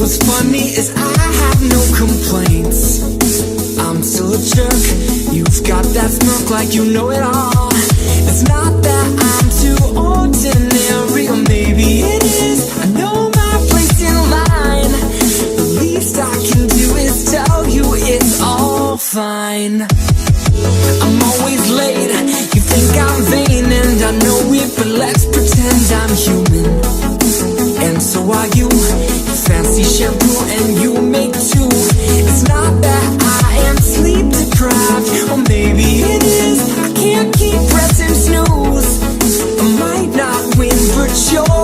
what's funny is I have no complaints. I'm still a jerk. You've got that smirk like you know it all. It's not that I'm too ordinary, or maybe it is. I know my place in line. The least I can do is tell you it's all fine. I'm always late. You think I'm vain, and I know it, but let's pretend I'm human. And so are you. Fancy shampoo and you make two. It's not that I am sleep deprived, or maybe it is. I can't keep pressing snooze. I might not win, but you're